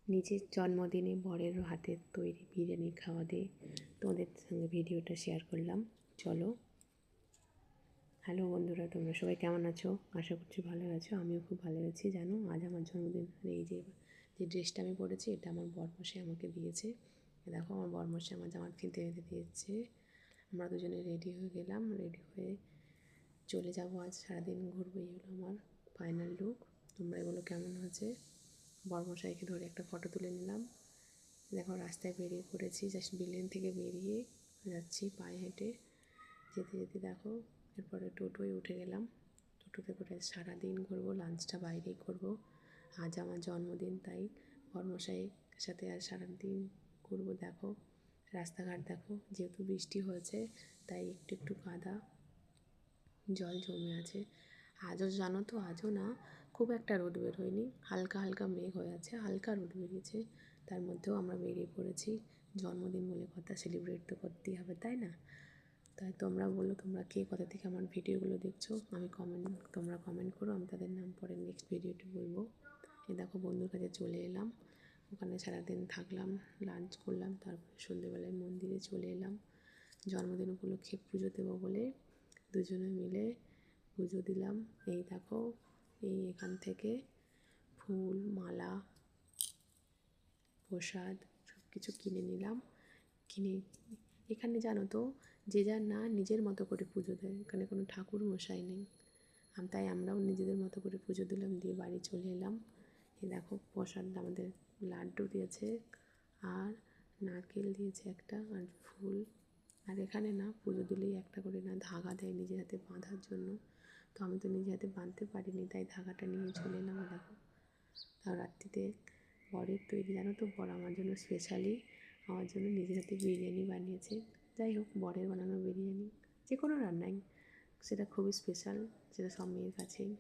নিজের জন্মদিনে বরের হাতের তৈরি বিরিয়ানি খাওয়া দিয়ে তোমাদের সঙ্গে ভিডিওটা শেয়ার করলাম। চলো। হ্যালো বন্ধুরা, তোমরা সবাই কেমন আছো? আশা করছি ভালো আছো। আমিও খুব ভালো আছি। জানো, আজ আমার জন্মদিন। আর এই যে ড্রেসটা আমি পরেছি, এটা আমার বরমশাই আমাকে দিয়েছে। দেখো, আমার বরমশাই আমার জামা কিনতে বেঁধে দিয়েছে। আমরা দুজনে রেডি হয়ে গেলাম। রেডি হয়ে চলে যাবো, আজ সারাদিন ঘুরবো। এই হলো আমার ফাইনাল লুক। তোমরা এগুলো কেমন হয়েছে? বরমশাইকে ধরে একটা ফটো তুলে নিলাম। দেখো, রাস্তায় বেরিয়ে পড়েছি। জাস্ট বিল্ডিং থেকে বেরিয়ে যাচ্ছি পায়ে হেঁটে। যেতে যেতে দেখো, এরপরে টোটোয় উঠে গেলাম। টোটোতে করে সারাদিন ঘুরবো, লাঞ্চটা বাইরেই করবো। আজ আমার জন্মদিন, তাই বরমশাইয়ের সাথে আর সারাদিন ঘুরবো। দেখো, রাস্তাঘাট দেখো, যেহেতু বৃষ্টি হয়েছে তাই একটু একটু কাদা, জল জমে আছে। আজও জানো তো, আজও না খুব একটা রোদ বের হয়নি, হালকা হালকা মেঘ হয়ে আছে, হালকা রোদ বেরিয়েছে। তার মধ্যেও আমরা বেরিয়ে পড়েছি। জন্মদিন বলে কথা, সেলিব্রেট তো করতেই হবে, তাই না? তাই তোমরা বলো, তোমরা কে কোথা থেকে আমার ভিডিওগুলো দেখছো? তোমরা কমেন্ট করো, আমি তাদের নাম পরে নেক্সট ভিডিওতে বলবো। এ দেখো, বন্ধুর কাছে চলে এলাম। ওখানে সারাদিন থাকলাম, লাঞ্চ করলাম, তারপরে সন্ধ্যেবেলায় মন্দিরে চলে এলাম। জন্মদিন উপলক্ষে পুজো দেবো বলে দুজনে মিলে পুজো দিলাম। এই দেখো, এখান থেকে ফুল, মালা, প্রসাদ সব কিছু কিনে নিলাম। কিনে এখানে জানো তো, যে যার না নিজের মতো করে পুজো দেয়, এখানে কোনো ঠাকুর মশাই নেই। তাই আমরাও নিজেদের মতো করে পুজো দিলাম, দিয়ে বাড়ি চলে এলাম। এই দেখো, প্রসাদ আমাদের লাড্ডু দিয়েছে, আর নারকেল দিয়েছে একটা, আর ফুল। আর এখানে না পুজো দিলেই একটা করে না ধাগা দেয় নিজের হাতে বাঁধার জন্য। তো আমি তো নিজের হাতে বাঁধতে পারিনি, তাই ধাগাটা নিয়ে চলে এলাম। দেখো, তাও রাত্রিতে বরের তৈরি, জানো তো, বর আমার জন্য স্পেশালি আমার জন্য নিজের হাতে বিরিয়ানি বানিয়েছে। যাই হোক, বরের বানানো বিরিয়ানি যে কোনো রান্নাই সেটা খুবই স্পেশাল, সেটা সব মেয়ের কাছেই।